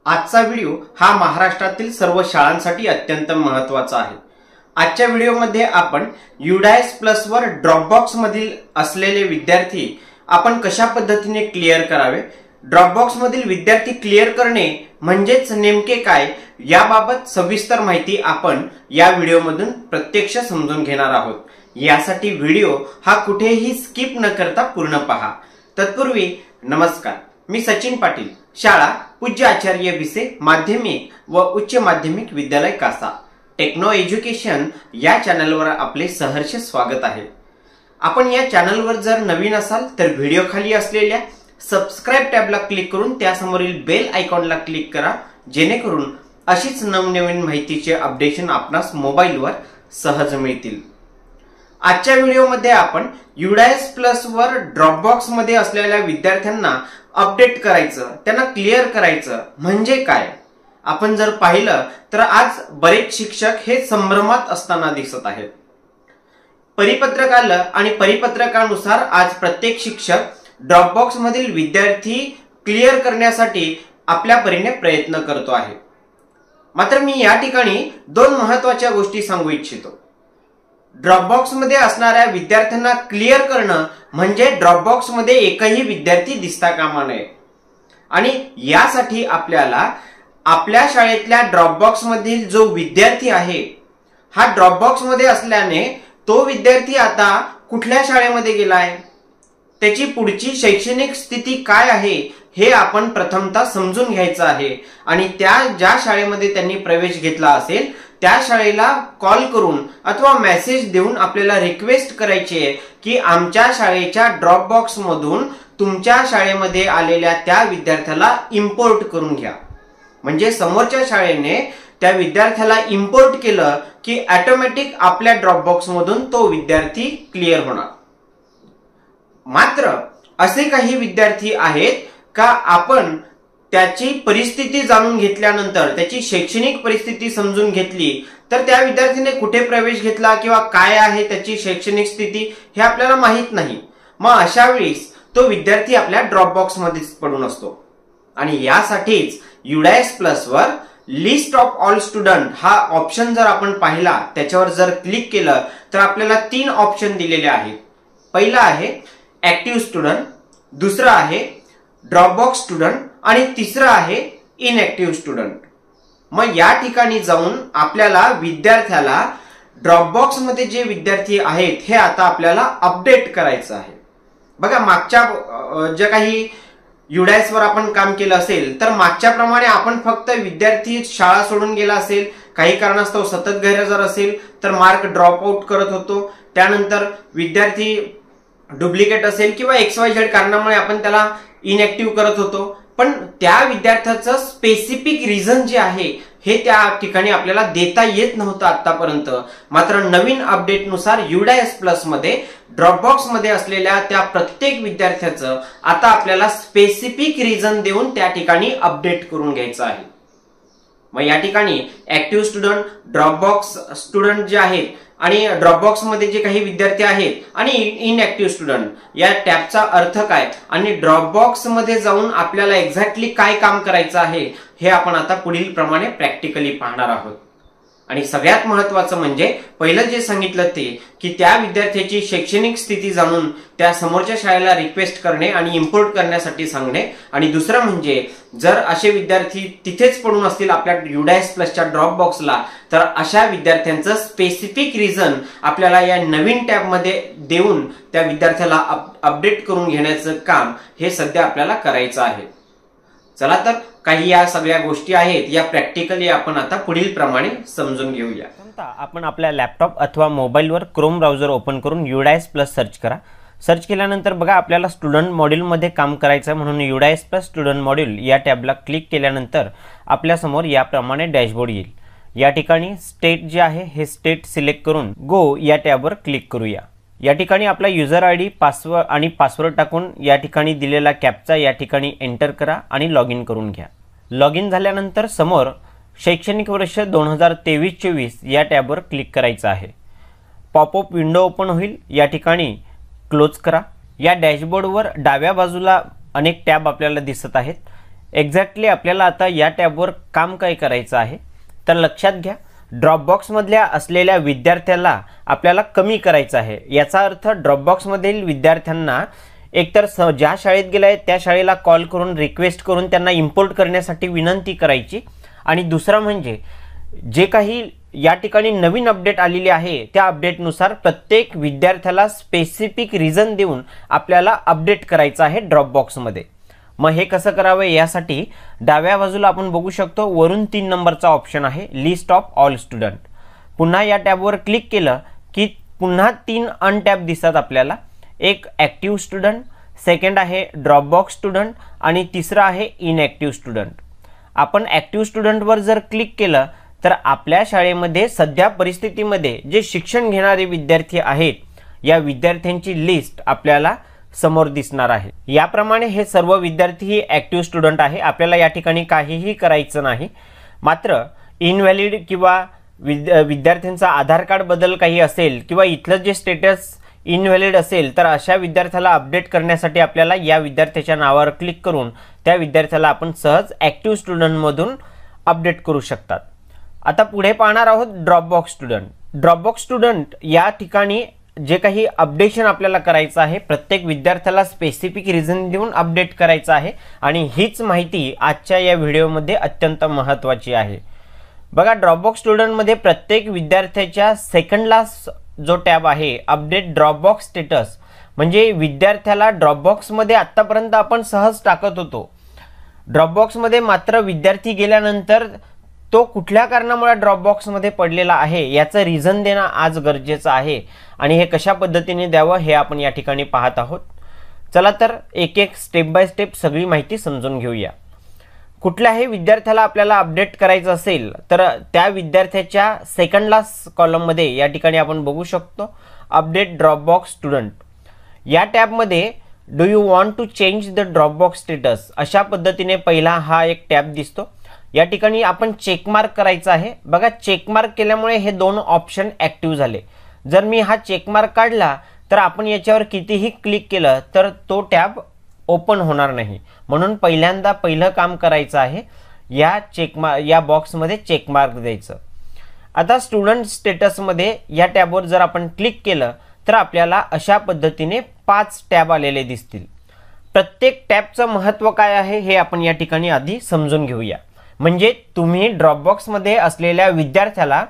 आजचा व्हिडिओ हा महाराष्ट्रातील सर्व शाळांसाठी अत्यंत महत्त्वाचा आहे। आजच्या व्हिडिओमध्ये आपण UDIS प्लस वर ड्रॉपबॉक्स मधील असलेले विद्यार्थी आपण कशा पद्धतीने क्लिअर करावे, ड्रॉपबॉक्स मधील विद्यार्थी क्लिअर करणे म्हणजेच नेमके काय याबाबत सविस्तर माहिती आपण या व्हिडिओमधून प्रत्यक्ष समजून घेणार आहोत। यासाठी व्हिडिओ हा कुठेही स्किप न करता पूर्ण पहा। तत्पूर्वी नमस्कार, मी सचिन पाटील, शाळा पूज्य आचार्य भिसे माध्यमिक व उच्च माध्यमिक विद्यालय कासा, टेक्नो एज्युकेशन या चॅनलवर आपले सहर्ष स्वागत आहे। आपण या चॅनलवर जर नवीन असाल तर व्हिडिओ खाली असलेल्या सबस्क्राइब टॅबला क्लिक करून त्यासमोरील बेल आयकॉनला क्लिक करा, जेणेकरून अशीच नवनवीन माहितीचे अपडेशन आपणास मोबाईलवर सहज मिळतील। आजच्या व्हिडिओमध्ये आपण UDIS प्लस वर ड्रॉपबॉक्स मध्ये असलेल्या विद्यार्थ्यांना अपडेट करायचं, त्यांना क्लिअर करायचं म्हणजे काय आपण जर पाहिलं तर आज बरेच शिक्षक हे संभ्रमात असताना दिसत आहेत। परिपत्रक आलं आणि परिपत्रकानुसार आज प्रत्येक शिक्षक ड्रॉपबॉक्स मधील विद्यार्थी क्लिअर करण्यासाठी आपल्या परीने प्रयत्न करतो आहे। मात्र मी या ठिकाणी दोन महत्त्वाच्या गोष्टी सांगू इच्छितो। ड्रॉपबॉक्स मध्ये असणाऱ्या विद्यार्थ्यांना क्लिअर करणं म्हणजे ड्रॉपबॉक्स मध्ये एकही विद्यार्थी दिसता कामा नये, आणि यासाठी आपल्याला आपल्या शाळेतल्या ड्रॉपबॉक्स मधील जो विद्यार्थी आहे हा ड्रॉपबॉक्स मध्ये असल्याने तो विद्यार्थी आता कुठल्या शाळेमध्ये गेलाय, त्याची पुढची शैक्षणिक स्थिती काय आहे हे आपण प्रथमतः समजून घ्यायचं आहे। आणि त्या ज्या शाळेमध्ये त्यांनी प्रवेश घेतला असेल त्या शाळेला कॉल करून अथवा मेसेज देऊन आपल्याला रिक्वेस्ट करायची आहे की आमच्या शाळेच्या ड्रॉपबॉक्स मधून तुमच्या शाळेमध्ये आलेल्या त्या विद्यार्थ्याला इम्पोर्ट करून घ्या। म्हणजे समोरच्या शाळेने त्या विद्यार्थ्याला इम्पोर्ट केलं की ऑटोमॅटिक आपल्या ड्रॉपबॉक्स मधून तो विद्यार्थी क्लिअर होणार। मात्र असे काही विद्यार्थी आहेत का आपण त्याची परिस्थिती जाणून घेतल्यानंतर, त्याची शैक्षणिक परिस्थिती समजून घेतली तर त्या विद्यार्थ्याने कुठे प्रवेश घेतला किंवा काय आहे त्याची शैक्षणिक स्थिती हे आपल्याला माहित नाही। मग अशा वेळेस तो विद्यार्थी आपल्या ड्रॉपबॉक्स मध्येच पडून असतो। आणि यासाठीच UDIS प्लस वर लिस्ट ऑफ ऑल स्टुडंट हा ऑप्शन जर आपण पाहिला, त्याच्यावर जर क्लिक केलं तर आपल्याला तीन ऑप्शन दिलेले आहेत। पहिला आहे ऍक्टिव्ह स्टुडंट, दुसरा आहे ड्रॉपबॉक्स स्टुडंट आणि तिसरा आहे इनएक्टिव्ह स्टुडंट। मग या ठिकाणी जाऊन आपल्याला विद्यार्थ्याला ड्रॉपबॉक्स मध्ये जे विद्यार्थी आहेत हे आता आपल्याला अपडेट करायचं आहे। बघा, मागच्या जे काही UDIS वर आपण काम केलं असेल तर मागच्या प्रमाणे आपण फक्त विद्यार्थी शाळा सोडून गेला असेल, काही कारणास्तव सतत गैरहजर असेल तर मार्क ड्रॉप आउट करत होतो, त्यानंतर विद्यार्थी डुप्लिकेट असेल किंवा XYZ कारणामुळे आपण त्याला इनएक्टिव्ह करत होतो, पण त्या विद्यार्थ्याचं स्पेसिफिक रिझन जे आहे हे त्या ठिकाणी आपल्याला देता येत नव्हतं आतापर्यंत। मात्र नवीन अपडेटनुसार UDIS प्लस मध्ये ड्रॉपबॉक्स मध्ये असलेल्या त्या प्रत्येक विद्यार्थ्याचं आता आपल्याला स्पेसिफिक रिझन देऊन त्या ठिकाणी अपडेट करून घ्यायचं आहे। मग या ठिकाणी ऍक्टिव्ह स्टुडंट, ड्रॉपबॉक्स स्टुडंट जे आहेत आणि ड्रॉपबॉक्स मध्ये जे काही विद्यार्थी आहेत आणि इनएक्टिव्ह स्टुडंट या टॅबचा अर्थ काय आणि ड्रॉपबॉक्स मध्ये जाऊन आपल्याला एक्झॅक्टली काय काम करायचं आहे हे आपण आता पुढील प्रमाणे प्रॅक्टिकली पाहणार आहोत। आणि सगळ्यात महत्त्वाचं म्हणजे पहिलं जे सांगितलं ते की त्या विद्यार्थ्याची शैक्षणिक स्थिती जाणून त्या समोरच्या शाळेला रिक्वेस्ट करणे आणि इम्पोर्ट करण्यासाठी सांगणे, आणि दुसरं म्हणजे जर असे विद्यार्थी तिथेच पडून असतील आपल्या UDIS प्लसच्या ड्रॉपबॉक्सला तर अशा विद्यार्थ्यांचं स्पेसिफिक रिझन आपल्याला या नवीन टॅब मध्ये देऊन त्या विद्यार्थ्याला अपडेट करून घेण्याचं काम हे सध्या आपल्याला करायचं आहे। चला तर काही या सगळ्या गोष्टी आहेत या प्रॅक्टिकली आपण आता पुढील प्रमाणे समजून घेऊया। आपण आपल्या लॅपटॉप अथवा मोबाईलवर क्रोम ब्राउझर ओपन करून UDIS प्लस सर्च करा। सर्च केल्यानंतर बघा आपल्याला स्टुडंट मॉड्यूल मध्ये काम करायचं आहे, म्हणून UDIS प्लस स्टुडंट मॉड्यूल या टॅबला क्लिक केल्यानंतर आपल्या समोर याप्रमाणे डॅशबोर्ड येईल। या ठिकाणी स्टेट जे आहे हे स्टेट सिलेक्ट करून गो या टॅबवर क्लिक करूया। या ठिकाणी आपला युजर ID, पासवर्ड आणि पासवर्ड टाकून या ठिकाणी दिलेला कॅप्चा या ठिकाणी एंटर करा आणि लॉग इन करून घ्या। लॉग इन झाल्यानंतर समोर शैक्षणिक वर्ष 2023-24 या टॅबवर क्लिक करायचं आहे। पॉपअप विंडो ओपन होईल, या ठिकाणी क्लोज करा। या डॅशबोर्डवर डाव्या बाजूला अनेक टॅब आपल्याला दिसत आहेत। एक्झॅक्टली आपल्याला आता या टॅबवर काम काय करायचं आहे तर लक्षात घ्या, ड्रॉपबॉक्समधल्या असलेल्या विद्यार्थ्याला आपल्याला कमी करायचं आहे. याचा अर्थ ड्रॉपबॉक्समधील विद्यार्थ्यांना एकतर ज्या शाळेत गेले आहेत त्या शाळेला कॉल करून रिक्वेस्ट करून त्यांना इम्पोर्ट करण्यासाठी विनंती करायची, आणि दुसरा म्हणजे जे काही या ठिकाणी नवीन अपडेट आलेली आहे त्या अपडेटनुसार प्रत्येक विद्यार्थ्याला स्पेसिफिक रिझन देऊन आपल्याला अपडेट करायचं आहे ड्रॉपबॉक्समध्ये. मग हे कसं करावं, यासाठी डाव्या बाजूला आपण बघू शकतो वरून 3 नंबरचा ऑप्शन आहे लिस्ट ऑफ ऑल स्टुडंट. पुन्हा या टॅबवर क्लिक केलं की पुन्हा 3 अनटॅब दिसतात आपल्याला. एक ॲक्टिव्ह स्टुडंट, सेकंड आहे ड्रॉपबॉक्स स्टुडंट आणि तिसरा आहे इनॲक्टिव्ह स्टुडंट. आपण ॲक्टिव्ह स्टुडंटवर जर क्लिक केलं तर आपल्या शाळेमध्ये सध्या परिस्थितीमध्ये जे शिक्षण घेणारे विद्यार्थी आहेत या विद्यार्थ्यांची लिस्ट आपल्याला समोर दिसणार आहे. याप्रमाणे हे सर्व विद्यार्थी ही ॲक्टिव्ह स्टुडंट आहे. आपल्याला या ठिकाणी काहीही करायचं नाही. मात्र इनव्हॅलिड किंवा विद्यार्थ्यांचा आधार कार्ड बदल काही असेल किंवा इथलं जे स्टेटस इनव्हॅलिड असेल तर अशा विद्यार्थ्याला अपडेट करण्यासाठी आपल्याला या विद्यार्थ्याच्या नावावर क्लिक करून त्या विद्यार्थ्याला आपण सहज ॲक्टिव्ह स्टुडंटमधून अपडेट करू शकतात. आता पुढे पाहणार आहोत ड्रॉपबॉक्स स्टुडंट. ड्रॉपबॉक्स स्टुडंट या ठिकाणी जे काही अपडेशन आपल्याला करायचं आहे प्रत्येक विद्यार्थ्याला स्पेसिफिक रिझन देऊन अपडेट करायचं आहे, आणि हीच माहिती आजच्या या व्हिडिओमध्ये अत्यंत महत्त्वाची आहे. बघा, ड्रॉपबॉक्स स्टुडंटमध्ये प्रत्येक विद्यार्थ्याच्या सेकंडला जो टॅब आहे अपडेट ड्रॉपबॉक्स स्टेटस, म्हणजे विद्यार्थ्याला ड्रॉपबॉक्समध्ये आत्तापर्यंत आपण सहज टाकत होतो. ड्रॉपबॉक्समध्ये मात्र विद्यार्थी गेल्यानंतर तो कुठल्या कारणामुळे ड्रॉपबॉक्समध्ये पडलेला आहे याचं रिझन देणं आज गरजेचं आहे, आणि हे कशा पद्धतीने द्यावं हे आपण या ठिकाणी पाहत आहोत. चला तर एक एक स्टेप बाय स्टेप सगळी माहिती समजून घेऊया. कुठल्याही विद्यार्थ्याला आपल्याला अपडेट करायचं असेल तर त्या विद्यार्थ्याच्या सेकंड लास्ट कॉलममध्ये या ठिकाणी आपण बघू शकतो अपडेट ड्रॉपबॉक्स स्टुडंट. या टॅबमध्ये do you want to change the Dropbox status अशा पद्धतीने पहिला हा एक टॅब दिसतो. या ठिकाणी आपण चेकमार्क करायचा आहे. बघा, चेकमार्क केल्यामुळे हे 2 ऑप्शन ॲक्टिव्ह झाले. जर मी हा चेकमार्क काढला तर आपण याच्यावर कितीही क्लिक केलं तर तो टॅब ओपन होणार नाही. म्हणून पहिल्यांदा पहिलं काम करायचं आहे या बॉक्समध्ये चेकमार्क द्यायचं. आता स्टुडंट स्टेटसमध्ये या टॅबवर जर आपण क्लिक केलं तर आपल्याला अशा पद्धतीने 5 टॅब आलेले दिसतील. प्रत्येक टॅबचं महत्त्व काय आहे हे आपण या ठिकाणी आधी समजून घेऊया. म्हणजे तुम्ही ड्रॉपबॉक्समध्ये असलेल्या विद्यार्थ्याला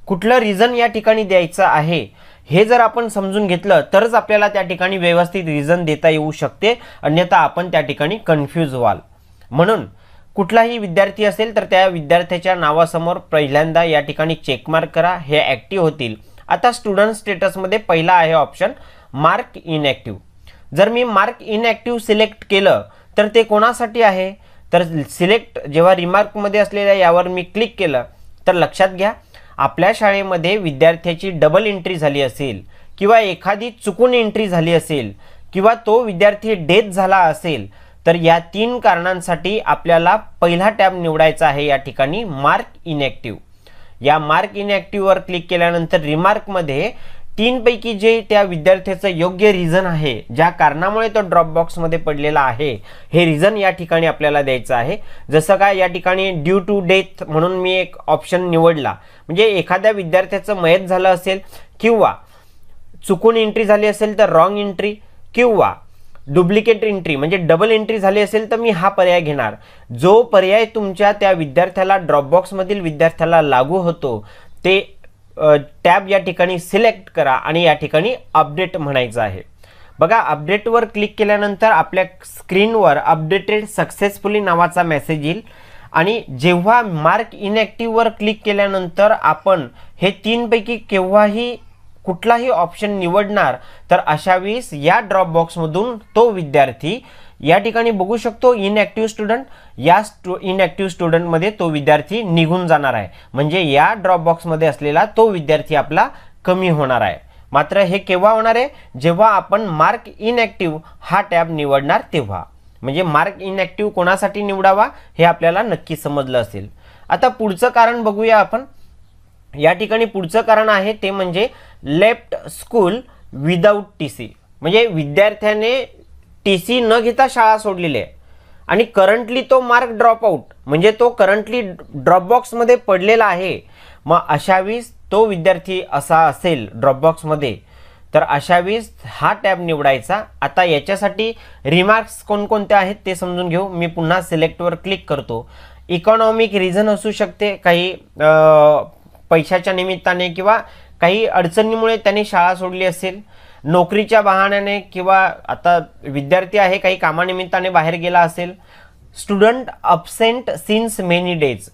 कुठलं रिझन या ठिकाणी द्यायचं आहे हे जर आपण समजून घेतलं तरच आपल्याला त्या ठिकाणी व्यवस्थित रिझन देता येऊ शकते, अन्यथा आपण त्या ठिकाणी कन्फ्यूज व्हाल. म्हणून कुठलाही विद्यार्थी असेल तर त्या विद्यार्थ्याच्या नावासमोर पहिल्यांदा या ठिकाणी चेकमार्क करा, हे ॲक्टिव्ह होतील. आता स्टुडंट स्टेटसमध्ये पहिला आहे ऑप्शन मार्क इनॲक्टिव्ह. जर मी मार्क इनॲक्टिव्ह सिलेक्ट केलं तर ते कोणासाठी आहे तर सिलेक्ट जेव्हा रिमार्कमध्ये असलेल्या यावर मी क्लिक केलं तर लक्षात घ्या, आपल्या शाळेमध्ये विद्यार्थ्याची डबल एंट्री झाली असेल किंवा एखादी चुकून एंट्री झाली असेल किंवा तो विद्यार्थी डेथ झाला असेल तर या 3 कारणांसाठी आपल्याला पहिला टॅब निवडायचा आहे या ठिकाणी मार्क इनॲक्टिव्ह. या मार्क इनॲक्टिव्हवर क्लिक केल्यानंतर रिमार्कमध्ये 3 पैकी जे त्या विद्यार्थ्याचं योग्य रिझन आहे, ज्या कारणामुळे तो ड्रॉपबॉक्समध्ये पडलेला आहे, हे रिझन या ठिकाणी आपल्याला द्यायचं आहे. जसं काय या ठिकाणी ड्यू टू डेथ म्हणून मी एक ऑप्शन निवडला, म्हणजे एखाद्या विद्यार्थ्याचं मयत झालं असेल किंवा चुकून एंट्री झाली असेल तर रॉंग एंट्री किंवा डुप्लिकेट एंट्री म्हणजे डबल एंट्री झाली असेल तर मी हा पर्याय घेणार. जो पर्याय तुमच्या त्या विद्यार्थ्याला ड्रॉपबॉक्समधील विद्यार्थ्याला लागू होतो ते टॅब या ठिकाणी सिलेक्ट करा आणि या ठिकाणी अपडेट म्हणायचं आहे. बघा, अपडेटवर क्लिक केल्यानंतर आपल्या स्क्रीनवर अपडेटेड सक्सेसफुली नावाचा मेसेज येईल, आणि जेव्हा मार्क इनॲक्टिव्हवर क्लिक केल्यानंतर आपण हे 3 पैकी केव्हाही कुठलाही ऑप्शन निवडणार तर अशा वेळेस या ड्रॉपबॉक्समधून तो विद्यार्थी या ठिकाणी बघू शकतो इनॲक्टिव्ह स्टुडंट, या इनॲक्टिव्ह स्टुडंटमध्ये तो विद्यार्थी निघून जाणार आहे. म्हणजे या ड्रॉपबॉक्समध्ये असलेला तो विद्यार्थी आपला कमी होणार आहे. मात्र हे केव्हा होणार आहे, जेव्हा आपण मार्क इनॲक्टिव्ह हा टॅब निवडणार तेव्हा. म्हणजे मार्क इनॲक्टिव्ह कोणासाठी निवडावा हे आपल्याला नक्की समजलं असेल. आता पुढचं कारण बघूया आपण. या ठिकाणी पुढचं कारण आहे ते म्हणजे लेफ्ट स्कूल विदाऊट TC, म्हणजे विद्यार्थ्याने TC न घेता शाळा सोडलेली आहे. आणि करंटली तो मार्क ड्रॉप आउट म्हणजे तो करंटली ड्रॉपबॉक्समध्ये पडलेला आहे, मग अशा वेळेस तो विद्यार्थी असा असेल ड्रॉपबॉक्समध्ये, तर अशा वेळेस हा टॅब निवडायचा. आता याच्यासाठी रिमार्क्स कोणकोणते आहेत ते समजून घेऊ. मी पुन्हा सिलेक्टवर क्लिक करतो. इकॉनॉमिक रिझन असू शकते, काही पैशाच्या निमित्ताने किंवा काही अडचणीमुळे त्याने शाळा सोडली असेल, नोकरीच्या बहाण्याने, किंवा आता विद्यार्थी आहे काही कामानिमित्ताने बाहेर गेला असेल. Student absent since many days,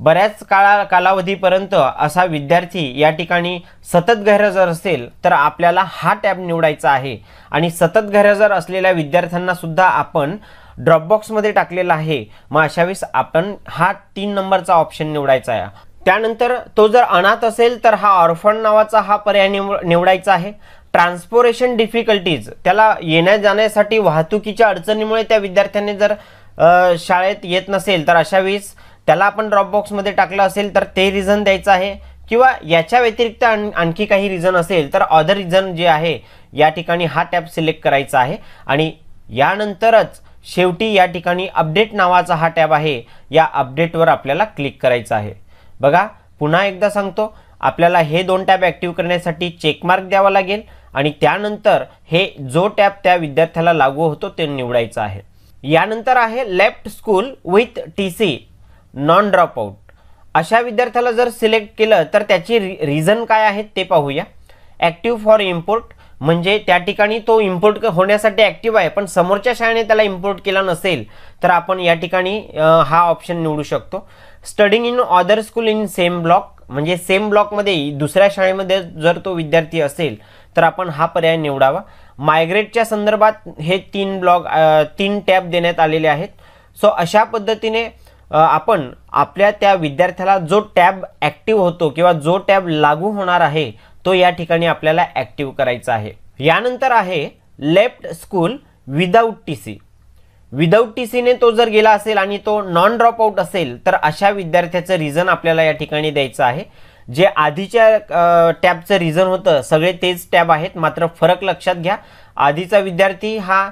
बऱ्याच कालावधीपर्यंत असा विद्यार्थी या ठिकाणी सतत गैरहजर असेल तर आपल्याला हा टॅब निवडायचा आहे. आणि सतत गैरहजर असलेल्या विद्यार्थ्यांना सुद्धा आपण ड्रॉपबॉक्समध्ये टाकलेला आहे, मग अशा वेळेस आपण हा 3 नंबरचा ऑप्शन निवडायचा आहे. त्यानंतर तो जर अनाथ असेल तर हा ऑर्फन नावाचा हा पर्याय निवडायचा आहे. ट्रान्सपोर्टेशन डिफिकल्टीज, त्याला येण्या जाण्यासाठी वाहतुकीच्या अडचणीमुळे त्या विद्यार्थ्याने जर शाळेत येत नसेल तर अशा वेळेस त्याला आपण ड्रॉपबॉक्समध्ये टाकलं असेल तर ते रिझन द्यायचं आहे. किंवा याच्या व्यतिरिक्त आणखी काही रिझन असेल तर अदर रिझन जे आहे या ठिकाणी हा टॅब सिलेक्ट करायचा आहे. आणि यानंतरच शेवटी या ठिकाणी अपडेट नावाचा हा टॅब आहे, या अपडेटवर आपल्याला क्लिक करायचं आहे. बघा पुन्हा एकदा सांगतो, आपल्याला हे 2 टॅब ॲक्टिव्ह करण्यासाठी चेकमार्क द्यावा लागेल आणि त्यानंतर हे जो टॅब त्या विद्यार्थ्याला लागू होतो ते निवडायचं आहे. यानंतर आहे left school with TC non drop out. अशा विद्यार्थ्याला जर सिलेक्ट केलं तर त्याची रिझन काय आहेत ते पाहूया. ॲक्टिव्ह फॉर इम्पोर्ट, म्हणजे त्या ठिकाणी तो इम्पोर्ट होण्यासाठी ॲक्टिव्ह आहे, पण समोरच्या शाळेने त्याला इम्पोर्ट केला नसेल तर आपण या ठिकाणी हा ऑप्शन निवडू शकतो. Studying in other school in same block, म्हणजे सेम ब्लॉकमध्ये दुसऱ्या शाळेमध्ये जर तो विद्यार्थी असेल तर आपण हा पर्याय निवडावा. मायग्रेटच्या संदर्भात हे 3 टॅब देण्यात आलेले आहेत. सो अशा पद्धतीने आपण आपल्या त्या विद्यार्थ्याला जो टॅब ॲक्टिव्ह होतो किंवा जो टॅब लागू होणार आहे तो या ठिकाणी आपल्याला ॲक्टिव्ह करायचा आहे. यानंतर आहे left school without TC. Without TCने तो जर गेला असेल आणि तो नॉन ड्रॉप आउट असेल तर अशा विद्यार्थ्याचं रिझन आपल्याला या ठिकाणी द्यायचं आहे. जे आधीच्या टॅबचं रिझन होतं सगळे तेच टॅब आहेत, मात्र फरक लक्षात घ्या. आधीचा विद्यार्थी हा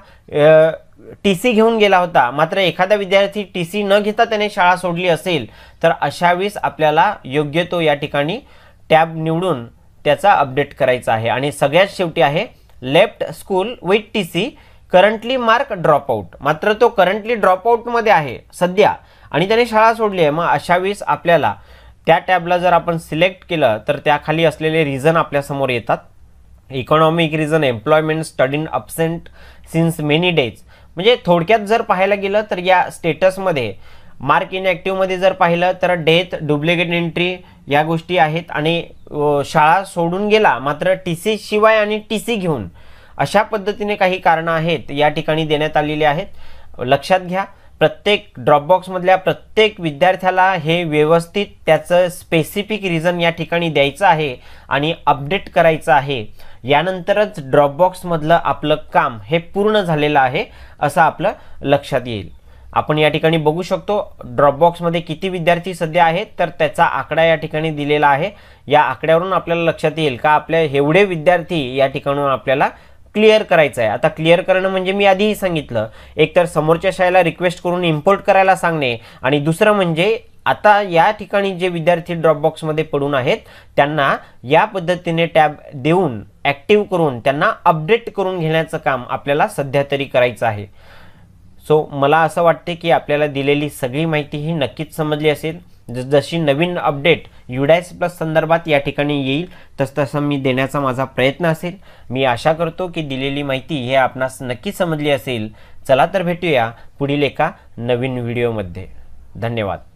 TC घेऊन गेला होता, मात्र एखादा विद्यार्थी TC न घेता त्याने शाळा सोडली असेल तर अशा वेळेस आपल्याला योग्य तो या ठिकाणी टॅब निवडून त्याचा अपडेट करायचा आहे. आणि सगळ्यात शेवटी आहे left school with TC currently mark drop out, मात्र तो करंटली ड्रॉप आउटमध्ये आहे सध्या आणि त्याने शाळा सोडली आहे. मग अशा वेळेस आपल्याला त्या टॅबला जर आपण सिलेक्ट केलं तर त्याखाली असलेले रिझन आपल्यासमोर येतात. इकॉनॉमिक रिझन, एम्प्लॉयमेंट, स्टडीन अब्सेंट सिन्स मेनी डेज. म्हणजे थोडक्यात जर पाहायला गेलं तर या स्टेटसमध्ये मार्क इनॲक्टिव्हमध्ये जर पाहिलं तर डेथ, डुप्लिकेट एंट्री या गोष्टी आहेत आणि शाळा सोडून गेला मात्र TC शिवाय आणि TC घेऊन, अशा पद्धतीने काही कारणं आहेत या ठिकाणी देण्यात आलेली आहेत. लक्षात घ्या, प्रत्येक ड्रॉपबॉक्समधल्या प्रत्येक विद्यार्थ्याला हे व्यवस्थित त्याचं स्पेसिफिक रिझन या ठिकाणी द्यायचं आहे आणि अपडेट करायचं आहे. यानंतरच ड्रॉपबॉक्समधलं आपलं काम हे पूर्ण झालेलं आहे असं आपलं लक्षात येईल. आपण या ठिकाणी बघू शकतो ड्रॉपबॉक्समध्ये किती विद्यार्थी सध्या आहेत तर त्याचा आकडा या ठिकाणी दिलेला आहे. या आकड्यावरून आपल्याला लक्षात येईल का आपल्या एवढे विद्यार्थी या ठिकाणून आपल्याला क्लिअर करायचं आहे. आता क्लिअर करणं म्हणजे मी आधीही सांगितलं, एक तर समोरच्या शाळेला रिक्वेस्ट करून इम्पोर्ट करायला सांगणे आणि दुसरं म्हणजे आता या ठिकाणी जे विद्यार्थी ड्रॉपबॉक्समध्ये पडून आहेत त्यांना या पद्धतीने टॅब देऊन ॲक्टिव्ह करून त्यांना अपडेट करून घेण्याचं काम आपल्याला सध्या तरी करायचं आहे. सो मला असं वाटते की आपल्याला दिलेली सगळी माहिती ही नक्कीच समजली असेल. जशी नवीन अपडेट UDAS प्लस संदर्भात या ठिकाणी येईल तसं मी देण्याचा माझा प्रयत्न असेल. मी आशा करतो की दिलेली माहिती हे आपणास नक्की समजली असेल. चला तर भेटूया पुढील एका नवीन व्हिडिओमध्ये. धन्यवाद.